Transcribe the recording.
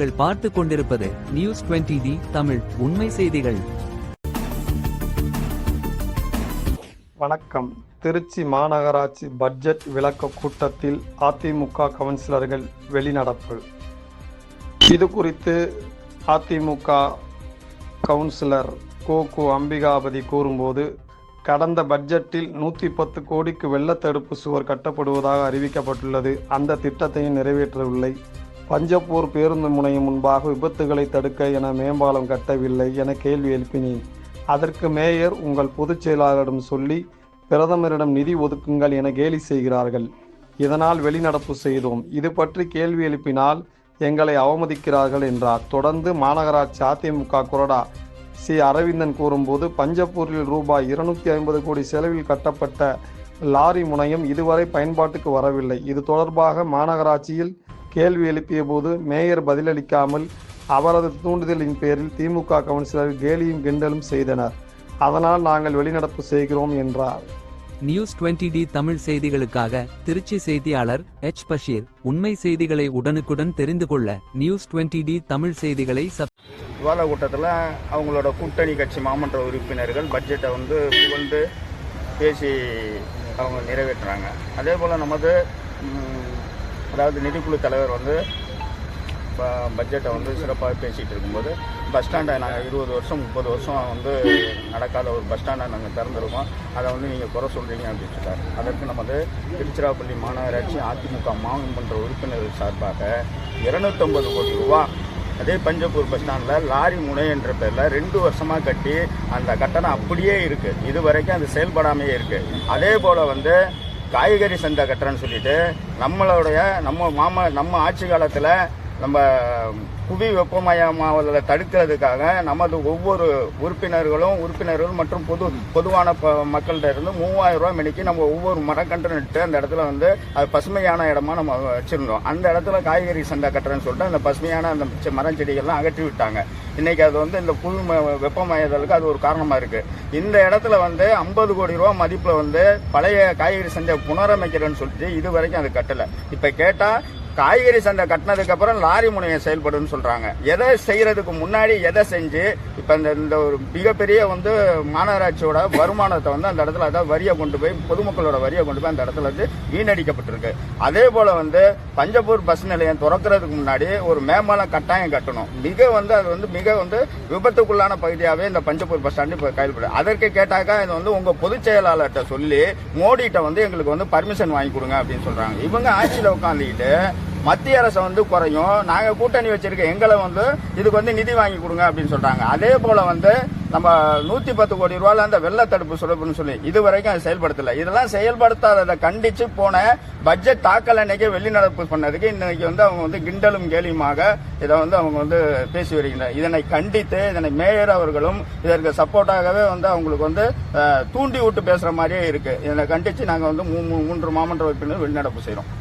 நீங்கள் பார்த்து கொண்டிருப்பது நியூஸ் 20D தமிழ் உண்மை செய்திகள். வணக்கம். திருச்சி மாநகராட்சி பட்ஜெட் விளக்க கூட்டத்தில் அதிமுக கவுன்சிலர்கள் வெளிநடப்பு. இது குறித்து அதிமுக கவுன்சிலர் கோகு அம்பிகாபதி கூறும்போது, கடந்த பட்ஜெட்டில் 110 கோடிக்கு வெள்ள தடுப்பு சுவர் கட்டப்படுவதாக அறிவிக்கப்பட்டுள்ளது. அந்த திட்டத்தையும் நிறைவேற்றவில்லை. பஞ்சப்பூர் பேருந்து முனையம் முன்பாக விபத்துகளை தடுக்க என மேம்பாலம் கட்டவில்லை என கேள்வி எழுப்பினேன். அதற்கு மேயர் உங்கள் பொதுச் செயலாளரிடம் சொல்லி பிரதமரிடம் நிதி ஒதுக்குங்கள் என கேலி செய்கிறார்கள். இதனால் வெளிநடப்பு செய்தோம். இது பற்றி கேள்வி எழுப்பினால் எங்களை அவமதிக்கிறார்கள் என்றார். தொடர்ந்து மாநகராட்சி அதிமுக கொறடா சி அரவிந்தன் கூறும்போது, பஞ்சப்பூரில் ரூபாய் 250 கோடி செலவில் கட்டப்பட்ட லாரி முனையம் இதுவரை பயன்பாட்டுக்கு வரவில்லை. இது தொடர்பாக மாநகராட்சியில் கேள்வி எழுப்பிய போது மேயர் பதிலளிக்காமல் அவரது தூண்டுதலின் பேரில் திமுக கவுன்சிலர் கேலியும் கிண்டலும் செய்தனர். அதனால் நாங்கள் வெளிநடப்பு செய்கிறோம் என்றார். நியூஸ் 20D தமிழ் செய்திகளுக்காக திருச்சி செய்தியாளர் எச் பஷீர். உண்மை செய்திகளை உடனுக்குடன் தெரிந்து கொள்ள நியூஸ் 20D தமிழ் செய்திகளை விவாத கூட்டத்தில் அவங்களோட கூட்டணி கட்சி மாமன்ற உறுப்பினர்கள் பட்ஜெட்டை புகழ்ந்து பேசி அவங்க நிறைவேற்றுறாங்க. அதே போல் நமது அதாவது நிதிக்குழு தலைவர் பட்ஜெட்டை சிறப்பாக பேசிகிட்டு இருக்கும்போது, பஸ் ஸ்டாண்டை நாங்கள் 20 வருஷம் 30 வருஷம் நடக்காத ஒரு பஸ் ஸ்டாண்டை நாங்கள் திறந்துருக்கோம், அதை நீங்கள் குறை சொல்கிறீங்க அப்படின்னு சொல்கிறார். அதற்கு நமது திருச்சிராப்பள்ளி மாநகராட்சி அதிமுக மாமன்ற உறுப்பினர்கள் சார்பாக 250 கோடி ரூபா அதே பஞ்சப்பூர் பஸ் ஸ்டாண்டில் லாரி முனை என்ற பேரில் 2 வருஷமாக கட்டி அந்த கட்டணம் அப்படியே இருக்குது. இது வரைக்கும் அது செயல்படாமையே இருக்குது. அதே போல் காய்கறி சந்தை கட்டுறேன்னு சொல்லிட்டு நம்ம ஆட்சி காலத்தில் நம்ம புவி வெப்பமயமாவதில் தடுக்கிறதுக்காக நமது ஒவ்வொரு உறுப்பினர்கள் மற்றும் பொதுவான மக்கள்கிட்ட இருந்து 3000 ரூபா மணிக்கு நம்ம ஒவ்வொரு மரக்கன்று நட்டு அந்த இடத்துல அது பசுமையான இடமா நம்ம வச்சிருந்தோம். அந்த இடத்துல காய்கறி சந்தை கட்டுறேன்னு சொல்லிட்டு அந்த பசுமையான அந்த மரம் செடிகள்லாம் அகற்றி விட்டாங்க. இன்னைக்கு அது இந்த புவி வெப்பமயதலுக்கு அது ஒரு காரணமாக இருக்குது. இந்த இடத்துல 50 கோடி ரூபா மதிப்பில் பழைய காய்கறி சந்தை புனரமைக்கிறேன்னு சொல்லிட்டு இது வரைக்கும் அது கட்டலை. இப்போ கேட்டால் காய்கறி சந்தை கட்டினதுக்கு அப்புறம் லாரி முனையம் செயல்படுன்னு சொல்றாங்க. எதை செய்யறதுக்கு முன்னாடி எதை செஞ்சு இப்ப இந்த ஒரு மிகப்பெரிய மாநகராட்சியோட வருமானத்தை அந்த இடத்துல அதாவது வரியை கொண்டு போய் பொதுமக்களோட வரியை கொண்டு போய் அந்த இடத்துல வீணடிக்கப்பட்டிருக்கு. அதே போல பஞ்சப்பூர் பஸ் நிலையம் திறக்கிறதுக்கு முன்னாடி ஒரு மேம்பாலம் கட்டாயம் கட்டணும். அது மிக விபத்துக்குள்ளான பகுதியாகவே இந்த பஞ்சப்பூர் பஸ் ஸ்டாண்டு இப்போ கையெழுப்படு. அதற்கு கேட்டாக்கா இது உங்க பொதுச் செயலாளர்கிட்ட சொல்லி மோடிட்ட எங்களுக்கு பர்மிஷன் வாங்கி கொடுங்க அப்படின்னு சொல்றாங்க. இவங்க ஆட்சியில் உட்காந்துக்கிட்டு மத்திய அரசு குறையும், நாங்க கூட்டணி வச்சிருக்க எங்களை இதுக்கு நிதி வாங்கி கொடுங்க அப்படின்னு சொல்றாங்க. அதே போல நம்ம 110 கோடி ரூபாய் அந்த வெள்ள தடுப்பு சுரப்புன்னு சொல்லி இது வரைக்கும் அது செயல்படுத்தல. இதெல்லாம் செயல்படுத்தாததை கண்டிச்சு போன பட்ஜெட் தாக்கல் அன்னைக்கு வெளிநடப்பு பண்ணதுக்கு இன்னைக்கு அவங்க கிண்டலும் கேலியுமாக இதை அவங்க பேசி வருகின்றனர். இதனை கண்டித்து இதனை மேயர் அவர்களும் இதற்கு சப்போர்ட்டாகவே அவங்களுக்கு தூண்டி விட்டு பேசுற மாதிரியே இருக்கு. இதனை கண்டிச்சு நாங்க 3 மாமன்ற உறுப்பினர் வெளிநடப்பு செய்யறோம்.